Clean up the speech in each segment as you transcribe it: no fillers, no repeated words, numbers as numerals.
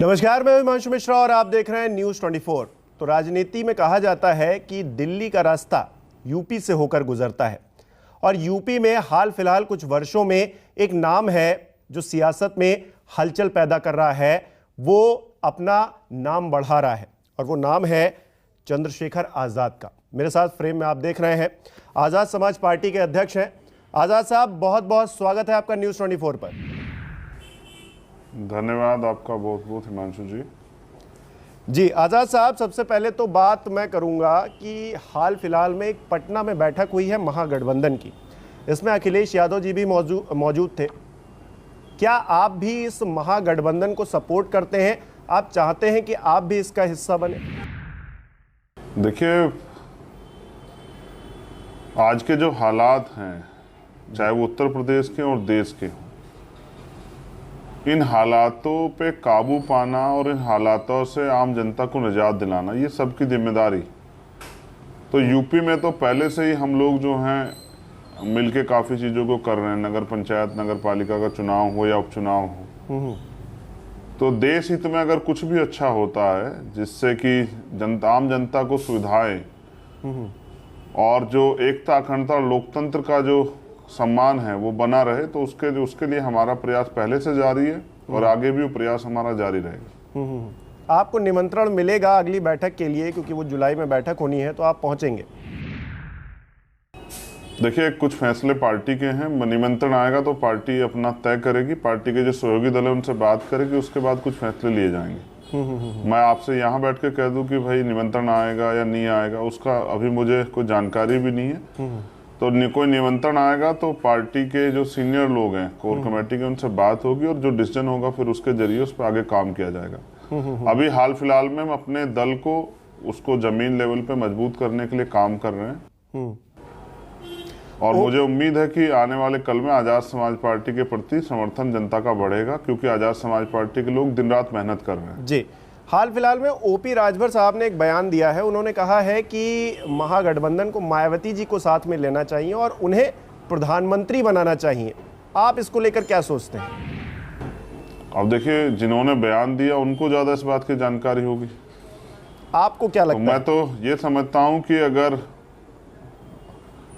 नमस्कार, मैं हिमांशु मिश्रा और आप देख रहे हैं न्यूज़ 24। तो राजनीति में कहा जाता है कि दिल्ली का रास्ता यूपी से होकर गुजरता है और यूपी में हाल फिलहाल कुछ वर्षों में एक नाम है जो सियासत में हलचल पैदा कर रहा है, वो अपना नाम बढ़ा रहा है और वो नाम है चंद्रशेखर आज़ाद का। मेरे साथ फ्रेम में आप देख रहे हैं आज़ाद समाज पार्टी के अध्यक्ष हैं। आज़ाद साहब, बहुत बहुत स्वागत है आपका न्यूज़ 24 पर। धन्यवाद आपका बहुत बहुत हिमांशु जी। जी आज़ाद साहब, सबसे पहले तो बात मैं करूंगा कि हाल फिलहाल में एक पटना में बैठक हुई है महागठबंधन की। इसमें अखिलेश यादव जी भी मौजूद थे। क्या आप भी इस महागठबंधन को सपोर्ट करते हैं? आप चाहते हैं कि आप भी इसका हिस्सा बने? देखिए, आज के जो हालात हैं, चाहे वो उत्तर प्रदेश के और देश के, इन हालातों पे काबू पाना और इन हालातों से आम जनता को निजात दिलाना, ये सबकी जिम्मेदारी। तो यूपी में तो पहले से ही हम लोग जो हैं मिलके काफ़ी चीज़ों को कर रहे हैं। नगर पंचायत, नगर पालिका का चुनाव हो या उपचुनाव हो, तो देश हित में अगर कुछ भी अच्छा होता है जिससे कि आम जनता को सुविधाएं और जो एकता, अखंडता और लोकतंत्र का जो सम्मान है वो बना रहे, तो उसके लिए हमारा प्रयास पहले से जारी है और आगे भी वो प्रयास हमारा जारी रहेगा। आपको निमंत्रण मिलेगा अगली बैठक के लिए, क्योंकि वो जुलाई में बैठक होनी है, तो आप पहुंचेंगे? देखिए, कुछ फैसले पार्टी के हैं। निमंत्रण आएगा तो पार्टी अपना तय करेगी, पार्टी के जो सहयोगी दल है उनसे बात करेगी, उसके बाद कुछ फैसले लिए जाएंगे। मैं आपसे यहाँ बैठ के कह दूं कि भाई निमंत्रण आएगा या नहीं आएगा, उसका अभी मुझे कोई जानकारी भी नहीं है। तो कोई निमंत्रण आएगा तो पार्टी के जो सीनियर लोग हैं, कोर कमेटी के, उनसे बात होगी और जो डिसीजन होगा फिर उसके जरिए उस पर आगे काम किया जाएगा। अभी हाल फिलहाल में हम अपने दल को उसको जमीन लेवल पे मजबूत करने के लिए काम कर रहे हैं और मुझे उम्मीद है कि आने वाले कल में आज़ाद समाज पार्टी के प्रति समर्थन जनता का बढ़ेगा, क्योंकि आज़ाद समाज पार्टी के लोग दिन रात मेहनत कर रहे हैं। जी, हाल फिलहाल में ओपी राजभर साहब ने एक बयान दिया है। उन्होंने कहा है कि महागठबंधन को मायावती जी को साथ में लेना चाहिए और उन्हें प्रधानमंत्री बनाना चाहिए। आप इसको लेकर क्या सोचते हैं? अब देखिए, जिन्होंने बयान दिया उनको ज़्यादा इस बात की जानकारी होगी। आपको क्या लगता है? मैं तो ये समझता हूँ कि अगर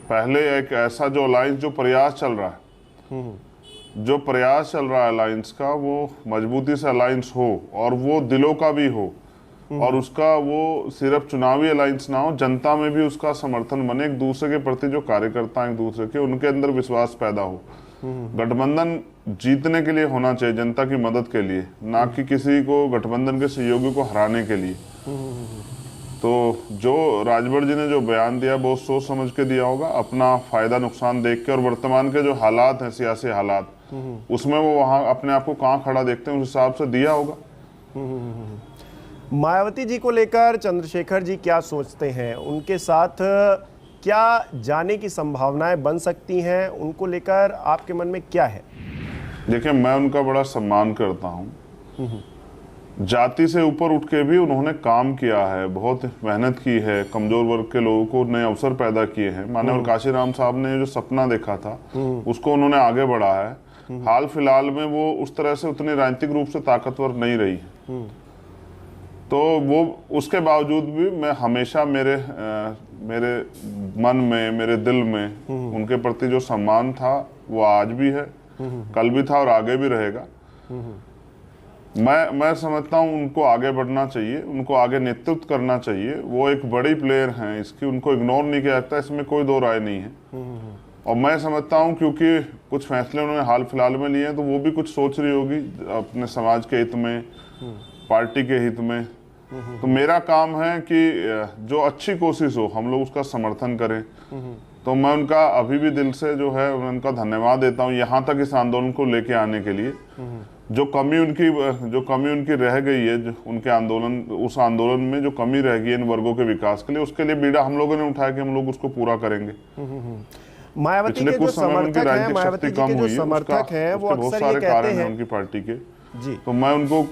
पहले एक ऐसा जो अलायंस, जो प्रयास चल रहा है अलायंस का, वो मजबूती से अलायंस हो और वो दिलों का भी हो और उसका वो सिर्फ चुनावी अलायंस ना हो, जनता में भी उसका समर्थन बने, एक दूसरे के प्रति जो कार्यकर्ता हैं एक दूसरे के, उनके अंदर विश्वास पैदा हो। गठबंधन जीतने के लिए होना चाहिए, जनता की मदद के लिए, ना कि किसी को गठबंधन के सहयोगी को हराने के लिए। तो जो राजभर जी ने जो बयान दिया बहुत सोच समझ के दिया होगा, अपना फायदा नुकसान देख के, और वर्तमान के जो हालात हैं, सियासी हालात, उसमें वो वहाँ अपने आप को कहाँ खड़ा देखते हैं उस हिसाब से दिया होगा। मायावती जी को लेकर चंद्रशेखर जी क्या सोचते हैं? उनके साथ क्या जाने की संभावनाएं बन सकती हैं? उनको लेकर आपके मन में क्या है? देखिए, मैं उनका बड़ा सम्मान करता हूँ। जाति से ऊपर उठ के भी उन्होंने काम किया है, बहुत मेहनत की है, कमजोर वर्ग के लोगों को नए अवसर पैदा किए हैं। माननीय काशीराम साहब ने जो सपना देखा था उसको उन्होंने आगे बढ़ा है। हाल फिलहाल में वो उस तरह से उतनी राजनीतिक रूप से ताकतवर नहीं रही है, तो वो उसके बावजूद भी मैं हमेशा मेरे मन में, मेरे दिल में उनके प्रति जो सम्मान था वो आज भी है, कल भी था और आगे भी रहेगा। मैं समझता हूँ उनको आगे बढ़ना चाहिए, उनको आगे नेतृत्व करना चाहिए। वो एक बड़ी प्लेयर हैं, इसकी उनको इग्नोर नहीं किया जाता, इसमें कोई दो राय नहीं है। और मैं समझता हूँ क्योंकि कुछ फैसले उन्होंने हाल फिलहाल में लिए हैं, तो वो भी कुछ सोच रही होगी अपने समाज के हित में, पार्टी के हित में। तो मेरा काम है कि जो अच्छी कोशिश हो हम लोग उसका समर्थन करें। तो मैं उनका अभी भी दिल से जो है उनका धन्यवाद देता हूँ यहाँ तक इस आंदोलन को लेके आने के लिए। जो कमी उनकी रह गई है, जो उनके आंदोलन, उस आंदोलन में जो कमी रह गई इन वर्गों के विकास के लिए, उसके लिए बीड़ा हम लोगों ने उठाया कि हम लोग उसको पूरा करेंगे। मायावती के जो समर्थक हैं, मायावती जी के जो समर्थक हैं, वो अक्सर ये कहते हैं उनकी पार्टी के जी, तो मैं उनको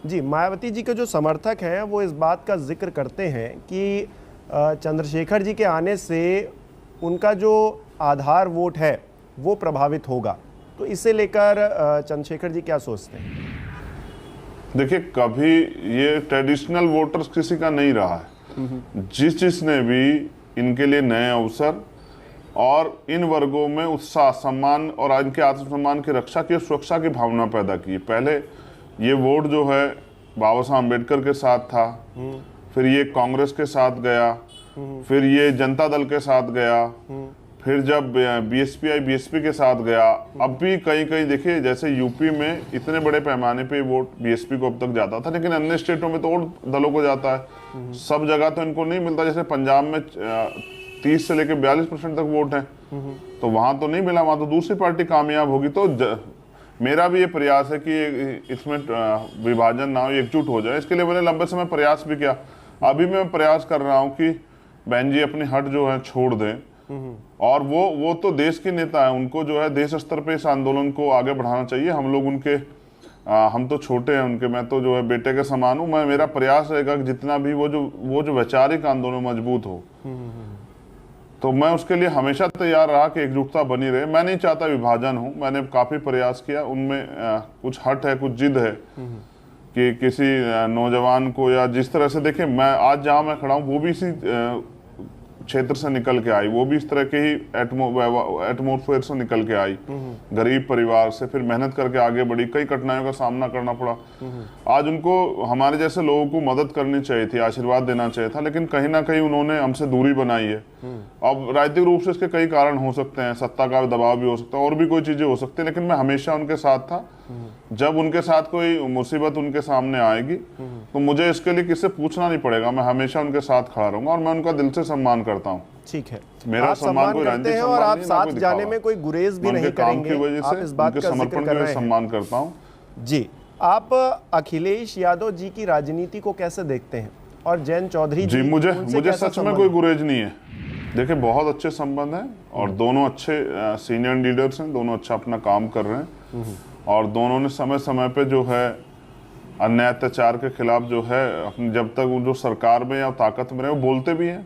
जी, मायावती जी के जो समर्थक हैं वो इस बात का जिक्र करते हैं कि चंद्रशेखर जी के आने से उनका जो आधार वोट है वो प्रभावित होगा। तो इसे लेकर चंद्रशेखर जी क्या सोचते हैं? देखिए, कभी ये ट्रेडिशनल वोटर्स किसी का नहीं रहा है। जिसने भी इनके लिए नए अवसर और इन वर्गों में उत्साह, सम्मान और इनके आत्मसम्मान की रक्षा की, सुरक्षा की भावना पैदा की। पहले ये वोट जो है बाबा साहब अम्बेडकर के साथ था, फिर ये कांग्रेस के साथ गया, फिर ये जनता दल के साथ गया, फिर जब बीएसपी आई बीएसपी के साथ गया। अब भी कहीं कहीं देखिए, जैसे यूपी में इतने बड़े पैमाने पे वोट बीएसपी को अब तक जाता था, लेकिन अन्य स्टेटों में तो और दलों को जाता है। सब जगह तो इनको नहीं मिलता। जैसे पंजाब में 30 से लेकर 42% तक वोट है, तो वहां तो नहीं मिला, वहां तो दूसरी पार्टी कामयाब होगी। तो मेरा भी ये प्रयास है कि इसमें विभाजन ना हो, एकजुट हो जाए। इसके लिए मैंने लंबे समय प्रयास भी किया। अभी मैं प्रयास कर रहा हूँ कि बहन जी अपनी हट जो है छोड़ दें, और वो तो देश के नेता है, उनको जो है देश स्तर पे इस आंदोलन को आगे बढ़ाना चाहिए। हम लोग उनके हम तो छोटे हैं उनके, मैं तो जो है बेटे के समान हूँ। मेरा प्रयास रहेगा कि जितना भी वो जो वैचारिक आंदोलन मजबूत हो, तो मैं उसके लिए हमेशा तैयार रहा कि एकजुटता बनी रहे। मैं नहीं चाहता विभाजन हो। मैंने काफी प्रयास किया, उनमें कुछ हट है, कुछ जिद है कि किसी नौजवान को, या जिस तरह से देखिए मैं आज जहां मैं खड़ा हूं वो भी इसी क्षेत्र से निकल के आई, वो भी इस तरह के ही एटमोस्फेयर से निकल के आई, गरीब परिवार से, फिर मेहनत करके आगे बढ़ी, कई कठिनाइयों का सामना करना पड़ा। आज उनको हमारे जैसे लोगों को मदद करनी चाहिए थी, आशीर्वाद देना चाहिए था, लेकिन कहीं ना कहीं उन्होंने हमसे दूरी बनाई है। अब राजनीतिक रूप से इसके कई कारण हो सकते हैं, सत्ता का दबाव भी हो सकता है, और भी कोई चीजें हो सकती है, लेकिन मैं हमेशा उनके साथ था। जब उनके साथ कोई मुसीबत उनके सामने आएगी तो मुझे इसके लिए किससे पूछना नहीं पड़ेगा, मैं हमेशा उनके साथ खड़ा रहूंगा, और मैं उनका दिल से सम्मान करता हूँ। ठीक है, मेरा आप सम्मान कोई करते हैं और आप साथ जाने में कोई गुरेज भी नहीं करेंगे। की वजह आप से इस बात का समर्पण जिक्र कर रहे सम्मान करता हूँ। जी, आप अखिलेश यादव जी की राजनीति को कैसे देखते हैं, और जयंत चौधरी जी? मुझे सच में कोई गुरेज नहीं है। देखिए, बहुत अच्छे संबंध हैं, और दोनों अच्छे सीनियर लीडर्स हैं, दोनों अच्छा अपना काम कर रहे हैं, और दोनों ने समय समय पे जो है अन्याय अत्याचार के खिलाफ जो है अपने, जब तक वो जो सरकार में या ताकत में रहे, वो बोलते भी हैं।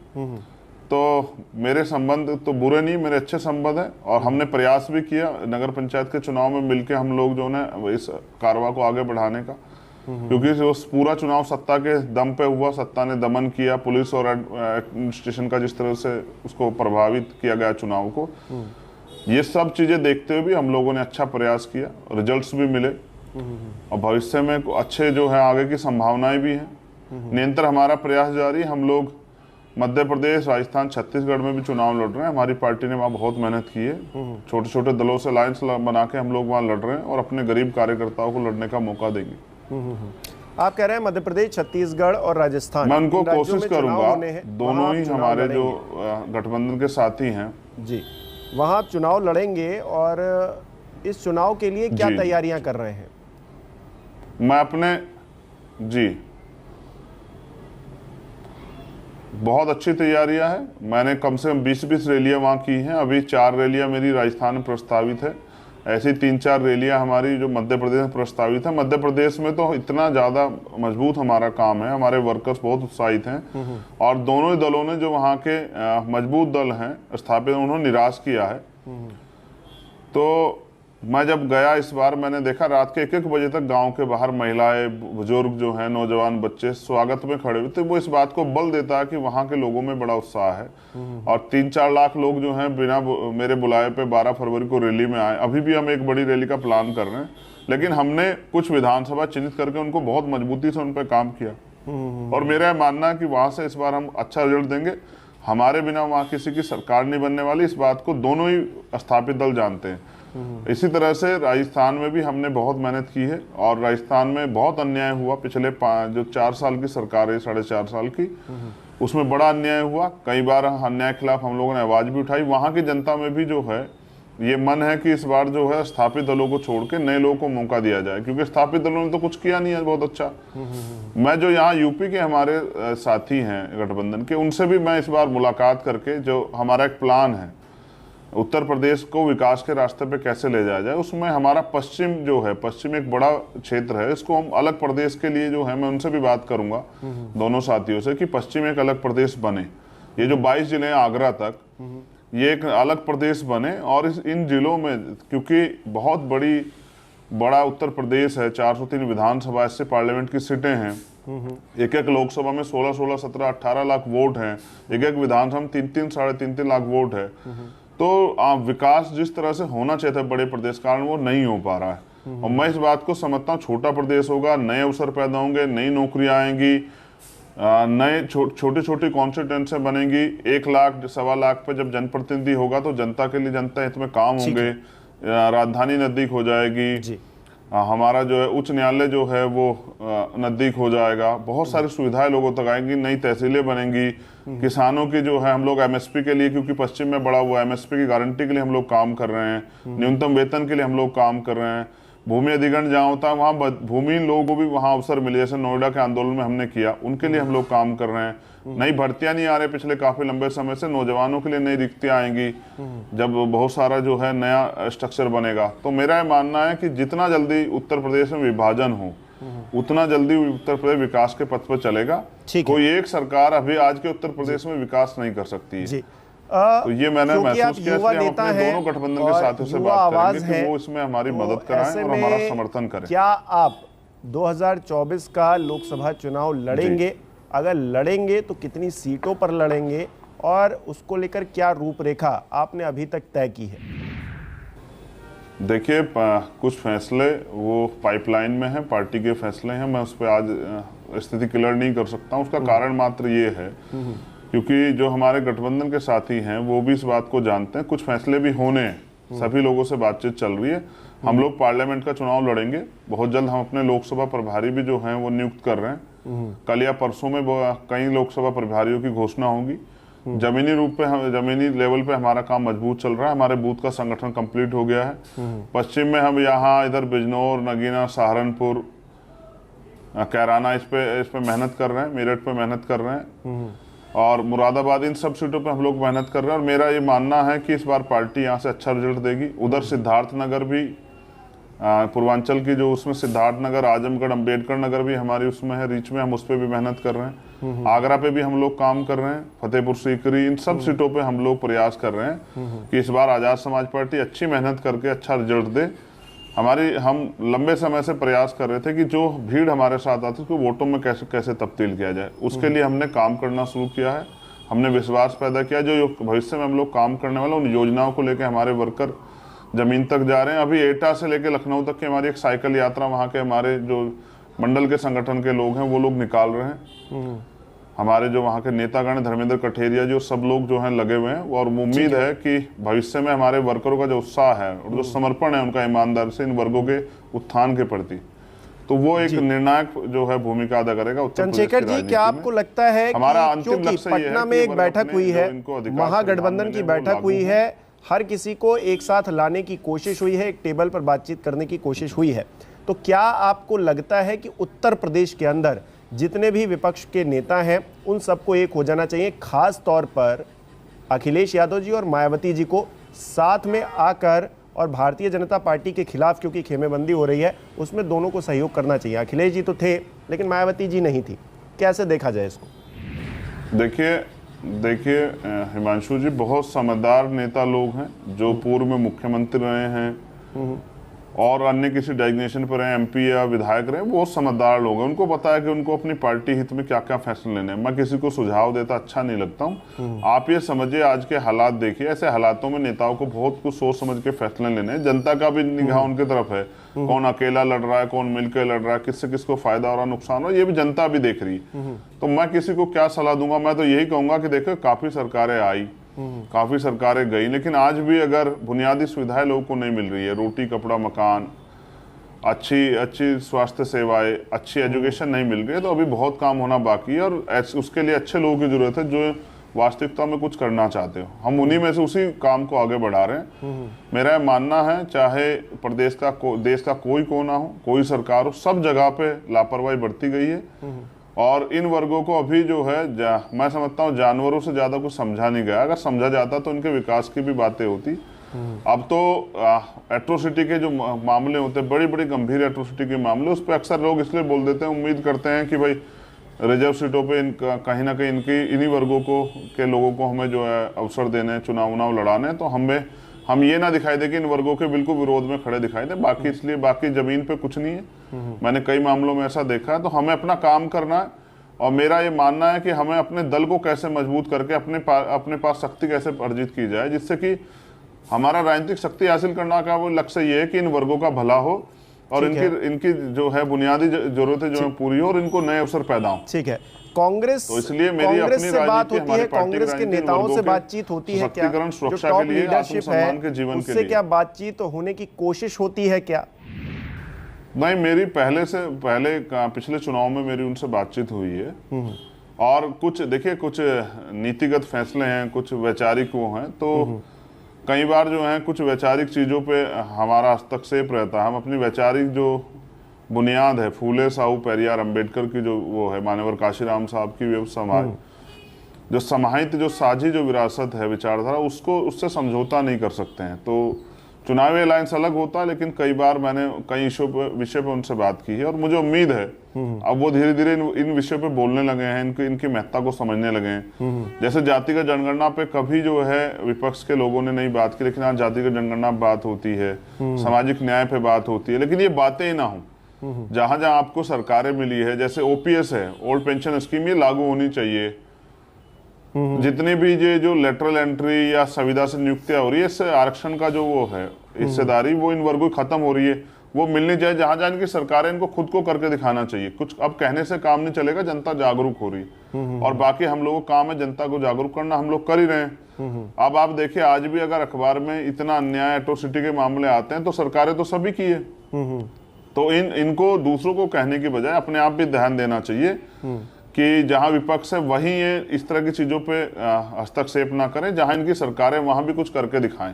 तो मेरे संबंध तो बुरे नहीं, मेरे अच्छे संबंध हैं, और हमने प्रयास भी किया नगर पंचायत के चुनाव में मिलके हम लोग जो है इस कारवा को आगे बढ़ाने का, क्योंकि वो पूरा चुनाव सत्ता के दम पे हुआ, सत्ता ने दमन किया, पुलिस और एडमिनिस्ट्रेशन का जिस तरह से उसको प्रभावित किया गया चुनाव को, ये सब चीजें देखते हुए भी हम लोगों ने अच्छा प्रयास किया, रिजल्ट्स भी मिले, और भविष्य में अच्छे जो है आगे की संभावनाएं भी हैं। निरंतर हमारा प्रयास जारी। हम लोग मध्य प्रदेश, राजस्थान, छत्तीसगढ़ में भी चुनाव लड़ रहे हैं। हमारी पार्टी ने वहाँ बहुत मेहनत की है, छोटे छोटे दलों से अलायंस बना के हम लोग वहाँ लड़ रहे हैं, और अपने गरीब कार्यकर्ताओं को लड़ने का मौका देंगे। आप कह रहे हैं मध्य प्रदेश, छत्तीसगढ़ और राजस्थान, मैं उनको कोशिश करूंगा, दोनों ही हमारे जो गठबंधन के साथी हैं जी, वहाँ आप चुनाव लड़ेंगे, और इस चुनाव के लिए क्या तैयारियां कर रहे हैं? मैं अपने जी बहुत अच्छी तैयारियां हैं। मैंने कम से कम 20-20 रैलियां वहाँ की हैं। अभी 4 रैलियां मेरी राजस्थान में प्रस्तावित है, ऐसी 3-4 रैलियां हमारी जो मध्य प्रदेश में प्रस्तावित है। मध्य प्रदेश में तो इतना ज़्यादा मजबूत हमारा काम है, हमारे वर्कर्स बहुत उत्साहित हैं, और दोनों ही दलों ने जो वहाँ के मजबूत दल हैं स्थापित, उन्होंने निराश किया है। तो मैं जब गया इस बार, मैंने देखा रात के 1-1 बजे तक गांव के बाहर महिलाएं, बुजुर्ग जो हैं, नौजवान, बच्चे स्वागत में खड़े हुए थे। वो इस बात को बल देता है कि वहाँ के लोगों में बड़ा उत्साह है, और 3-4 लाख लोग जो हैं बिना मेरे बुलाए पे 12 फरवरी को रैली में आए। अभी भी हम एक बड़ी रैली का प्लान कर रहे हैं, लेकिन हमने कुछ विधानसभा चिन्हित करके उनको बहुत मजबूती से उन पर काम किया, और मेरा मानना है कि वहाँ से इस बार हम अच्छा रिजल्ट देंगे। हमारे बिना वहाँ किसी की सरकार नहीं बनने वाली, इस बात को दोनों ही स्थापित दल जानते हैं। इसी तरह से राजस्थान में भी हमने बहुत मेहनत की है, और राजस्थान में बहुत अन्याय हुआ पिछले जो 4 साल की सरकार है, 4.5 साल की, उसमें बड़ा अन्याय हुआ। कई बार अन्याय के खिलाफ हम लोगों ने आवाज भी उठाई। वहाँ की जनता में भी जो है ये मन है कि इस बार जो है स्थापित दलों को छोड़ के नए लोगों को मौका दिया जाए, क्योंकि स्थापित दलों ने तो कुछ किया नहीं है बहुत अच्छा। मैं जो यहाँ यूपी के हमारे साथी हैं गठबंधन के, उनसे भी मैं इस बार मुलाकात करके, जो हमारा एक प्लान है उत्तर प्रदेश को विकास के रास्ते पे कैसे ले जाया जाए, उसमें हमारा पश्चिम जो है, पश्चिम एक बड़ा क्षेत्र है, इसको हम अलग प्रदेश के लिए जो है, मैं उनसे भी बात करूंगा दोनों साथियों से कि पश्चिम एक अलग प्रदेश बने। ये जो 22 जिले हैं आगरा तक, ये एक अलग प्रदेश बने, और इन जिलों में क्योंकि बहुत बड़ी बड़ा उत्तर प्रदेश है, 403 विधानसभा इससे पार्लियामेंट की सीटें हैं, एक एक लोकसभा में 16, 16, 17, 18 लाख वोट हैं, एक एक विधानसभा में 3, 3.5 लाख वोट है। तो विकास जिस तरह से होना चाहिए था बड़े प्रदेश कारण वो नहीं हो पा रहा है। और मैं इस बात को समझता हूँ, छोटा प्रदेश होगा, नए अवसर पैदा होंगे, नई नौकरियां आएंगी, नए छोटे छोटे कॉन्स्टिट्यूंसी बनेंगी। 1 लाख 1.25 लाख पे जब जनप्रतिनिधि होगा तो जनता के लिए जनता हित में काम होंगे, राजधानी नजदीक हो जाएगी, हमारा जो है उच्च न्यायालय जो है वो नजदीक हो जाएगा, बहुत सारी सुविधाएं लोगों तक आएंगी, नई तहसीलें बनेंगी, किसानों की जो है हम लोग एमएसपी के लिए, क्योंकि पश्चिम में बड़ा हुआ एमएसपी की गारंटी के लिए हम लोग काम कर रहे हैं, न्यूनतम वेतन के लिए हम लोग काम कर रहे हैं, भूमि अधिग्रहण जहाँ होता है वहाँ भूमिहीन लोगों को भी वहाँ अवसर मिले, जैसे नोएडा के आंदोलन में हमने किया, उनके लिए हम लोग काम कर रहे हैं। नई भर्तियां नहीं आ रही पिछले काफी लंबे समय से, नौजवानों के लिए नई रिक्तियां आएंगी जब बहुत सारा जो है नया स्ट्रक्चर बनेगा। तो मेरा ये मानना है कि जितना जल्दी उत्तर प्रदेश में विभाजन हो उतना जल्दी उत्तर प्रदेश विकास के पथ पर चलेगा। कोई एक सरकार अभी आज के उत्तर प्रदेश में विकास नहीं कर सकती है। तो ये मैंने महसूस किया, इसलिए हम अपने दोनों गठबंधन के साथियों से बात करेंगे कि वो इसमें हमारी मदद कराएं और हमारा समर्थन करें। क्या आप 2024 का लोकसभा चुनाव लड़ेंगे? अगर लड़ेंगे तो कितनी सीटों पर लड़ेंगे और उसको लेकर क्या रूपरेखा आपने अभी तक तय की है? देखिए, कुछ फैसले वो पाइपलाइन में हैं, पार्टी के फैसले हैं, मैं उस पर आज स्थिति क्लियर नहीं कर सकता हूँ। उसका कारण मात्र ये है क्योंकि जो हमारे गठबंधन के साथी हैं वो भी इस बात को जानते हैं, कुछ फैसले भी होने हैं, सभी लोगों से बातचीत चल रही है। हम लोग पार्लियामेंट का चुनाव लड़ेंगे बहुत जल्द। हम अपने लोकसभा प्रभारी भी जो हैं वो नियुक्त कर रहे हैं, कल या परसों में कई लोकसभा प्रभारियों की घोषणा होगी। जमीनी रूप पे जमीनी लेवल पे हमारा काम मजबूत चल रहा है, हमारे बूथ का संगठन कंप्लीट हो गया है। पश्चिम में हम यहाँ इधर बिजनौर, नगीना, सहारनपुर, कैराना इस पे मेहनत कर रहे हैं, मेरठ पे मेहनत कर रहे हैं और मुरादाबाद, इन सब सीटों पे हम लोग मेहनत कर रहे हैं। और मेरा ये मानना है कि इस बार पार्टी यहाँ से अच्छा रिजल्ट देगी। उधर सिद्धार्थनगर भी, पूर्वांचल की जो उसमें सिद्धार्थनगर, आजमगढ़, अंबेडकर नगर भी हमारी उसमें है, रीच में, हम उस पर भी मेहनत कर रहे हैं। आगरा पे भी हम लोग काम कर रहे हैं, फतेहपुर सीकरी, इन सब सीटों पे हम लोग प्रयास कर रहे हैं कि इस बार आजाद समाज पार्टी अच्छी मेहनत करके अच्छा रिजल्ट दे। हम लंबे समय से प्रयास कर रहे थे कि जो भीड़ हमारे साथ आती है उसको वोटों में कैसे कैसे तब्दील किया जाए, उसके लिए हमने काम करना शुरू किया है। हमने विश्वास पैदा किया जो भविष्य में हम लोग काम करने वाले उन योजनाओं को लेकर हमारे वर्कर जमीन तक जा रहे हैं। अभी एटा से लेकर लखनऊ तक की हमारी एक साइकिल यात्रा वहाँ के हमारे जो मंडल के संगठन के लोग हैं वो लोग निकाल रहे हैं। हमारे जो वहाँ के नेतागण, धर्मेंद्र कठेरिया जो सब लोग जो हैं लगे हुए हैं, और उम्मीद है कि भविष्य में हमारे वर्करों का जो उत्साह है और जो समर्पण है उनका ईमानदार से इन वर्गों के उत्थान के प्रति, तो वो एक निर्णायक जो है भूमिका अदा करेगा। चंद्रशेखर जी, क्या आपको लगता है हमारा अंतिम लक्ष्य पटना में एक बैठक हुई है, महागठबंधन की बैठक हुई है, हर किसी को एक साथ लाने की कोशिश हुई है, एक टेबल पर बातचीत करने की कोशिश हुई है, तो क्या आपको लगता है कि उत्तर प्रदेश के अंदर जितने भी विपक्ष के नेता हैं उन सबको एक हो जाना चाहिए, खास तौर पर अखिलेश यादव जी और मायावती जी को साथ में आकर, और भारतीय जनता पार्टी के खिलाफ क्योंकि खेमेबंदी हो रही है उसमें दोनों को सहयोग करना चाहिए? अखिलेश जी तो थे लेकिन मायावती जी नहीं थी, कैसे देखा जाए इसको? देखिए हिमांशु जी, बहुत समझदार नेता लोग हैं जो पूर्व में मुख्यमंत्री रहे हैं और अन्य किसी डेजिग्नेशन पर रहे, एमपी या विधायक रहे, वो समझदार लोग हैं। उनको पता है कि उनको अपनी पार्टी हित में क्या क्या फैसले लेने हैं। मैं किसी को सुझाव देता अच्छा नहीं लगता हूँ। आप ये समझिए, आज के हालात देखिए, ऐसे हालातों में नेताओं को बहुत कुछ सोच समझ के फैसले लेने हैं। जनता का भी निगाह उनकी तरफ है, कौन अकेला लड़ रहा है, कौन मिलकर लड़ रहा है, किससे किसको फायदा हो रहा है, नुकसान हो, ये भी जनता भी देख रही है। तो मैं किसी को क्या सलाह दूंगा? मैं तो यही कहूंगा कि देखो, काफी सरकारें आई, काफी सरकारें गई, लेकिन आज भी अगर बुनियादी सुविधाएं लोगों को नहीं मिल रही है, रोटी, कपड़ा, मकान, अच्छी स्वास्थ्य सेवाएं, अच्छी एजुकेशन नहीं मिल रही है, तो अभी बहुत काम होना बाकी है। और उसके लिए अच्छे लोगों की जरूरत है जो वास्तविकता में कुछ करना चाहते हो। हम उन्हीं में से उसी काम को आगे बढ़ा रहे हैं। मेरा मानना है, चाहे देश का कोई कोना हो, कोई सरकार हो, सब जगह पे लापरवाही बढ़ती गई है और इन वर्गों को अभी जो है मैं समझता हूँ जानवरों से ज्यादा कुछ समझा नहीं गया। अगर समझा जाता तो इनके विकास की भी बातें होती। अब तो एट्रोसिटी के जो मामले होते हैं, बड़ी बड़ी गंभीर एट्रोसिटी के मामले, उस पर अक्सर लोग इसलिए बोल देते हैं, उम्मीद करते हैं कि भाई रिजर्व सीटों पे कहीं ना कहीं इन्हीं वर्गों को के लोगों को हमें जो है अवसर देने, चुनाव लड़ाने, तो हम ये ना दिखाई दे कि इन वर्गों के बिल्कुल विरोध में खड़े दिखाई दे, बाकी इसलिए बाकी जमीन पे कुछ नहीं है। मैंने कई मामलों में ऐसा देखा है। तो हमें अपना काम करना है और मेरा ये मानना है कि हमें अपने दल को कैसे मजबूत करके अपने पास शक्ति कैसे अर्जित की जाए, जिससे कि हमारा राजनीतिक शक्ति हासिल करना का वो लक्ष्य ये है कि इन वर्गों का भला हो और इनकी जो है बुनियादी जरूरतें जो है पूरी हो और इनको नए अवसर पैदा हो। ठीक है, कांग्रेस तो इसलिए मेरी अपनी से बात राजनीति, होती है, कांग्रेस के नेताओं से बातचीत होती है क्या? सशक्तिकरण, जो सुरक्षा टॉप के लिए, लीडरशिप आत्मसम्मान के जीवन के उससे लिए क्या बातचीत होने की कोशिश होती है क्या? नहीं, मेरी पहले पिछले चुनाव में मेरी उनसे बातचीत हुई है और कुछ देखिए, कुछ नीतिगत फैसले हैं, कुछ वैचारिक वो हैं, तो कई बार जो है कुछ वैचारिक चीजों पे हमारा हस्तक्षेप रहता है। हम अपनी वैचारिक जो बुनियाद है, फूले साहू पेरियार अंबेडकर की जो वो है, मान्यवर काशीराम साहब की जो समाहित जो साझी जो विरासत है विचारधारा, उससे समझौता नहीं कर सकते हैं। तो चुनावी अलायंस अलग होता है, लेकिन कई बार मैंने कई विषय पे उनसे बात की है और मुझे उम्मीद है अब वो धीरे धीरे इन विषयों पे बोलने लगे हैं, इनकी महत्ता को समझने लगे हैं। जैसे जातिगत जनगणना पे कभी जो है विपक्ष के लोगों ने नहीं बात की, लेकिन आज जातिगत जनगणना पे बात होती है, सामाजिक न्याय पे बात होती है। लेकिन ये बातें ही ना हो, जहां जहां आपको सरकारें मिली है, जैसे ओपीएस है, ओल्ड पेंशन स्कीम, ये लागू होनी चाहिए। जितनी भी ये जो लेटरल एंट्री या संविदा से नियुक्तियां हो रही है, इससे आरक्षण का जो वो है हिस्सेदारी, वो इन वर्गों की खत्म हो रही है, वो मिलनी चाहिए। जहां जहां इनकी सरकारें, इनको खुद को करके दिखाना चाहिए। कुछ अब कहने से काम नहीं चलेगा, जनता जागरूक हो रही है और बाकी हम लोगों का काम है जनता को जागरूक करना, हम लोग कर ही रहे हैं। अब आप देखिए, आज भी अगर अखबार में इतना अन्याय, एट्रोसिटी के मामले आते हैं तो सरकारें तो सभी की है। तो इनको दूसरों को कहने की बजाय अपने आप भी ध्यान देना चाहिए कि जहां विपक्ष है वहीं ये इस तरह की चीजों पे हस्तक्षेप ना करें, जहां इनकी सरकारें वहां भी कुछ करके दिखाएं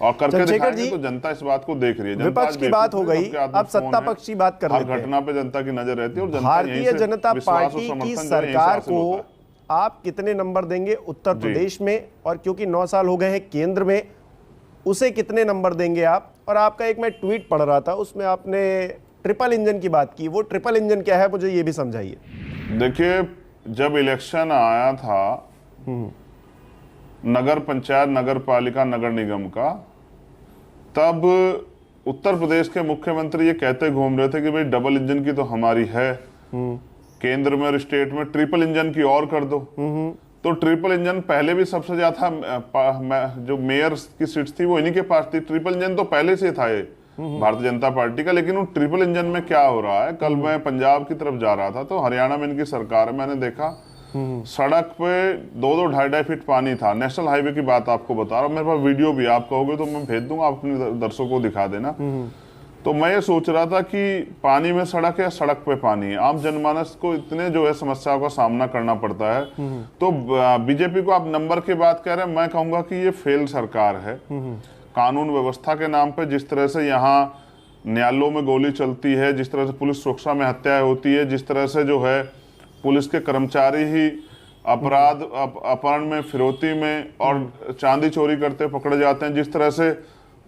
और करके दिखाएंगे तो जनता इस बात को देख रही है। विपक्ष की बात हो गई, अब सत्ता पक्ष की बात कर लेते हैं। घटना पे जनता की नजर रहती है और भारतीय जनता पार्टी की सरकार को आप कितने नंबर देंगे उत्तर प्रदेश में, और क्योंकि 9 साल हो गए हैं केंद्र में, उसे कितने नंबर देंगे आप? और आपका एक मैं ट्वीट पढ़ रहा था, उसमें आपने ट्रिपल इंजन की बात की। वो ट्रिपल इंजन क्या है, मुझे ये भी समझाइए। देखिए, जब इलेक्शन आया था नगर पंचायत, नगर पालिका, नगर निगम का, तब उत्तर प्रदेश के मुख्यमंत्री ये कहते घूम रहे थे कि भाई डबल इंजन की तो हमारी है, केंद्र में और स्टेट में ट्रिपल इंजन की और कर दो। तो ट्रिपल इंजन पहले भी सबसे ज्यादा जो मेयर की सीट थी वो इन्हीं के पास थी। ट्रिपल इंजन तो पहले से था ये भारतीय जनता पार्टी का। लेकिन वो ट्रिपल इंजन में क्या हो रहा है, कल मैं पंजाब की तरफ जा रहा था तो हरियाणा में इनकी सरकार है, मैंने देखा सड़क पे 2-2, 2.5 फीट पानी था। नेशनल हाईवे की बात आपको बता रहा हूँ, मेरे पास वीडियो भी, आप कहोगे तो मैं भेज दूंगा, आप अपने दर्शकों को दिखा देना। तो मैं ये सोच रहा था कि पानी में सड़क है, सड़क पे पानी है, आम जनमानस को इतने जो है समस्याओं का सामना करना पड़ता है। तो बीजेपी को आप नंबर की बात कह रहे हैं, मैं कहूंगा कि ये फेल सरकार है। कानून व्यवस्था के नाम पे जिस तरह से यहाँ न्यायालयों में गोली चलती है, जिस तरह से पुलिस सुरक्षा में हत्याएं होती है, जिस तरह से जो है पुलिस के कर्मचारी ही अपराध, अपहरण में, फिरौती में और चांदी चोरी करते पकड़े जाते हैं, जिस तरह से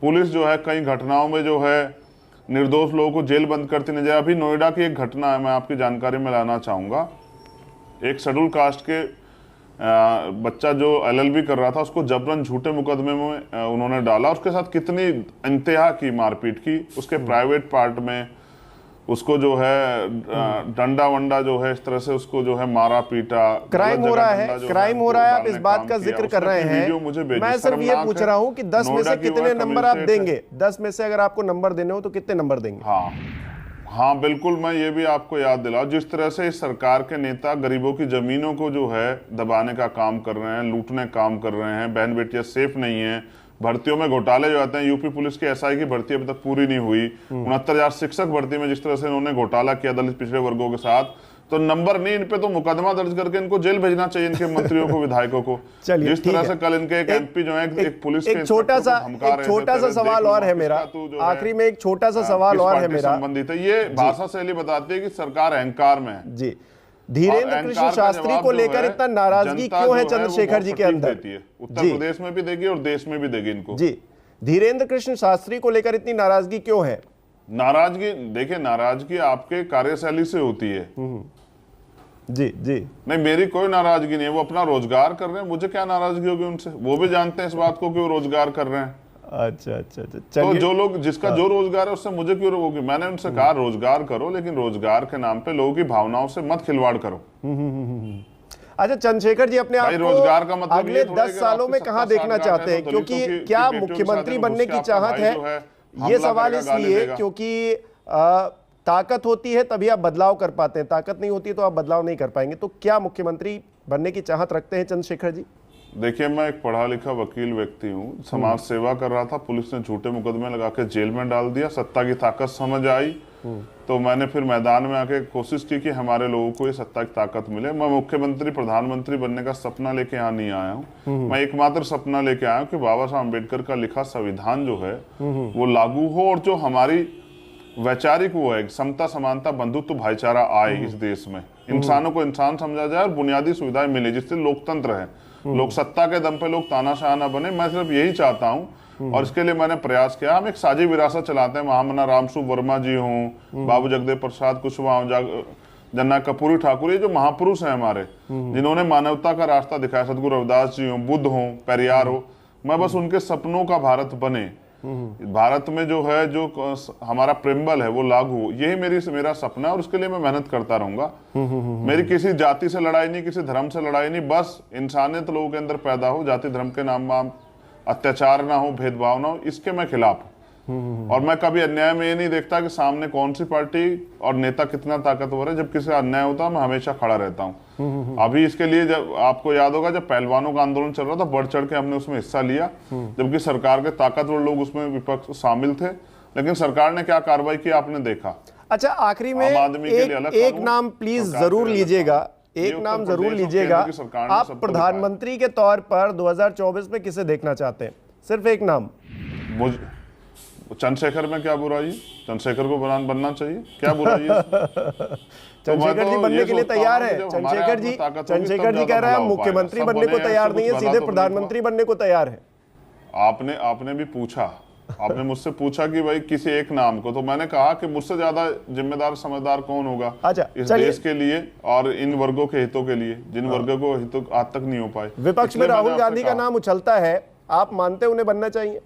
पुलिस जो है कई घटनाओं में जो है निर्दोष लोगों को जेल बंद करती नजर। अभी नोएडा की एक घटना है, मैं आपकी जानकारी में लाना चाहूंगा। एक शेड्यूल कास्ट के बच्चा जो LLB कर रहा था, उसको जबरन झूठे मुकदमे में उन्होंने डाला, उसके साथ कितनी इंतहा की मारपीट की, उसके प्राइवेट पार्ट में उसको जो है डंडा वंडा जो है इस तरह से उसको जो है मारा पीटा। क्राइम हो रहा है, क्राइम हो रहा है, आप इस बात का जिक्र कर रहे हैं। मैं सिर्फ ये पूछ रहा हूँ कि 10 में से कितने नंबर आप देंगे? 10 में से अगर आपको नंबर देने हो तो कितने नंबर देंगे? हाँ बिल्कुल, मैं ये भी आपको याद दिलाऊं, जिस तरह से इस सरकार के नेता गरीबों की जमीनों को जो है दबाने का काम कर रहे हैं, लूटने का काम कर रहे हैं, बहन बेटियां सेफ नहीं है, भर्तियों में घोटाले जो आते हैं। यूपी पुलिस की SI की भर्ती अभी तक पूरी नहीं हुई। 69,000 शिक्षक भर्ती में जिस तरह से इन्होंने घोटाला किया दलित पिछड़े वर्गों के साथ, तो नंबर नहीं, इन पे तो मुकदमा दर्ज करके इनको जेल भेजना चाहिए, इनके मंत्रियों को, विधायकों को। जिस तरह से कल इनके एक MP जो है एक पुलिस के छोटा सा सवाल और है मेरा, आखिरी में एक छोटा सा सवाल और है मेरा, संबंधित है। ये भाषा शैली बताती है कि सरकार अहंकार में है। जी, धीरेन्द्र कृष्ण शास्त्री को लेकर इतना नाराजगी क्यों है चंद्रशेखर जी के अंदर? उत्तर प्रदेश में भी देगी और देश में भी देगी इनको। जी, धीरेन्द्र कृष्ण शास्त्री को लेकर इतनी नाराजगी क्यों है? नाराजगी, देखिए, नाराजगी आपके कार्यशैली से होती है। जी जी, नहीं, मेरी कोई नाराजगी नहीं है, वो अपना रोजगार कर रहे हैं, मुझे क्या नाराजगी होगी उनसे? वो भी जानते हैं इस बात को कि वो रोजगार कर रहे हैं। अच्छा अच्छा अच्छा, तो चलिए। जो लोग, जिसका जो रोजगार है उससे मुझे क्यों रोकोगे? मैंने उनसे कहा रोजगार करो, लेकिन रोजगार के नाम पे लोगों की भावनाओं से मत खिलवाड़ करो। अच्छा चंद्रशेखर जी, अपने आप भाई रोजगार का को मतलब अगले ये थोड़ा 10 सालों में कहां देखना चाहते हैं? क्योंकि क्या मुख्यमंत्री बनने की चाहत है? ये सवाल इसलिए क्योंकि ताकत होती है तभी आप बदलाव कर पाते हैं, ताकत नहीं होती है तो आप बदलाव नहीं कर पाएंगे। तो क्या मुख्यमंत्री बनने की चाहत रखते हैं चंद्रशेखर जी? देखिए, मैं एक पढ़ा लिखा वकील व्यक्ति हूँ, समाज सेवा कर रहा था, पुलिस ने झूठे मुकदमे लगा के जेल में डाल दिया, सत्ता की ताकत समझ आई तो मैंने फिर मैदान में आके कोशिश की कि हमारे लोगों को ये सत्ता की ताकत मिले। मैं मुख्यमंत्री प्रधानमंत्री बनने का सपना लेके यहाँ नहीं आया हूँ, मैं एकमात्र सपना लेके आया हूँ कि बाबा साहब अम्बेडकर का लिखा संविधान जो है वो लागू हो और जो हमारी वैचारिक वो है समता समानता बंधुत्व भाईचारा आए इस देश में, इंसानों को इंसान समझा जाए और बुनियादी सुविधाएं मिले, जिससे लोकतंत्र है, लोग सत्ता के दम पे लोग तानाशाह ना बने। मैं सिर्फ यही चाहता हूँ और इसके लिए मैंने प्रयास किया। हम एक साझी विरासत चलाते हैं, महामना रामसु वर्मा जी हों, बाबू जगदेव प्रसाद कुशवाहा, जननायक कर्पूरी ठाकुर, ये जो महापुरुष हैं हमारे, जिन्होंने मानवता का रास्ता दिखाया, सदगुरु रविदास जी हों, बुद्ध हों, पेरियार हो, मैं बस उनके सपनों का भारत बने, भारत में जो है जो हमारा प्रेम्बल है वो लागू हो, यही मेरा सपना है और उसके लिए मैं मेहनत करता रहूंगा। मेरी किसी जाति से लड़ाई नहीं, किसी धर्म से लड़ाई नहीं, बस इंसानियत लोगों के अंदर पैदा हो, जाति धर्म के नाम में अत्याचार ना हो, भेदभाव ना हो, इसके मैं खिलाफ हूँ। और मैं कभी अन्याय में ये नहीं देखता कि सामने कौन सी पार्टी और नेता कितना ताकतवर है। जब किसी का अन्याय होता है मैं हमेशा खड़ा रहता हूँ। अभी इसके लिए जब आपको याद होगा, जब पहलवानों का आंदोलन चल रहा था, बढ़ चढ़ के हमने उसमें हिस्सा लिया, जबकि सरकार के ताकतवर लोग उसमें विपक्ष शामिल थे, लेकिन सरकार ने क्या कार्रवाई की आपने देखा। अच्छा, आखिरी में एक नाम प्लीज जरूर लीजिएगा, एक नाम जरूर लीजिएगा। आप प्रधानमंत्री के तौर पर 2024 में किसे देखना चाहते हैं? सिर्फ एक नाम। चंद्रशेखर में क्या बुराई है? चंद्रशेखर को बनना चाहिए, क्या बुराई है? चंद्रशेखर जी बनने के लिए तैयार है। चंद्रशेखर जी कह रहे हैं मुख्यमंत्री बनने को तैयार नहीं है, सीधे प्रधानमंत्री बनने को तैयार है। आपने भी पूछा, आपने मुझसे पूछा कि भाई किसी एक नाम को, तो मैंने कहा कि मुझसे ज्यादा जिम्मेदार समझदार कौन होगा इस देश के लिए और इन वर्गों के हितों के लिए, जिन वर्गों को हितों आज तक नहीं हो पाए। विपक्ष में राहुल गांधी का नाम उछलता है, आप मानते उन्हें बनना चाहिए?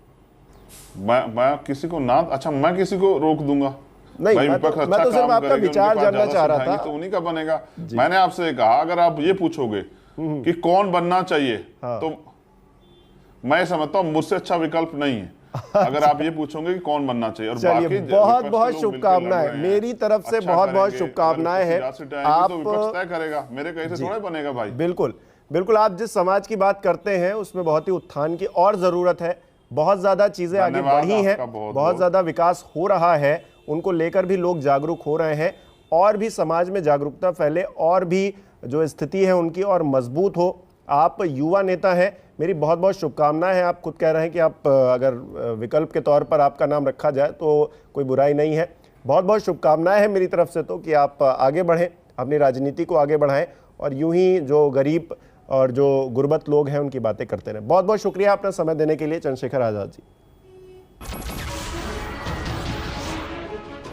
मैं किसी को ना, अच्छा मैं किसी को रोक दूंगा? नहीं, मैं तो सिर्फ आपका विचार जानना चाह रहा था। तो उन्हीं का बनेगा। मैंने आपसे कहा अगर आप ये पूछोगे कि कौन बनना चाहिए, तो मैं समझता हूँ मुझसे अच्छा विकल्प नहीं है। अगर आप ये पूछोगे कि कौन बनना चाहिए, और बाकी बहुत बहुत शुभकामनाएं मेरी तरफ से, बहुत बहुत शुभकामनाएं हैं। आप विपक्ष तय करेगा, मेरे कहीं से थोड़ा बनेगा भाई। बिल्कुल बिल्कुल, आप जिस समाज की बात करते हैं उसमें बहुत ही उत्थान की और जरूरत है। बहुत ज्यादा चीजें आगे बढ़ी हैं, बहुत ज्यादा विकास हो रहा है, उनको लेकर भी लोग जागरूक हो रहे हैं, और भी समाज में जागरूकता फैले, और भी जो स्थिति है उनकी और मजबूत हो। आप युवा नेता हैं, मेरी बहुत बहुत शुभकामनाएं हैं। आप खुद कह रहे हैं कि आप अगर विकल्प के तौर पर आपका नाम रखा जाए तो कोई बुराई नहीं है। बहुत बहुत शुभकामनाएं हैं मेरी तरफ से तो कि आप आगे बढ़ें, अपनी राजनीति को आगे बढ़ाएं और यूं ही जो गरीब और जो गुर्बत लोग हैं उनकी बातें करते रहें। बहुत बहुत शुक्रिया अपना समय देने के लिए चंद्रशेखर आजाद जी।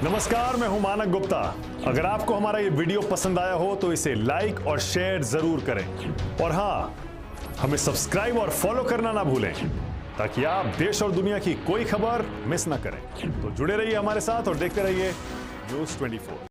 नमस्कार, मैं हूं मानक गुप्ता। अगर आपको हमारा ये वीडियो पसंद आया हो तो इसे लाइक और शेयर जरूर करें, और हां, हमें सब्सक्राइब और फॉलो करना ना भूलें ताकि आप देश और दुनिया की कोई खबर मिस ना करें। तो जुड़े रहिए हमारे साथ और देखते रहिए News 24।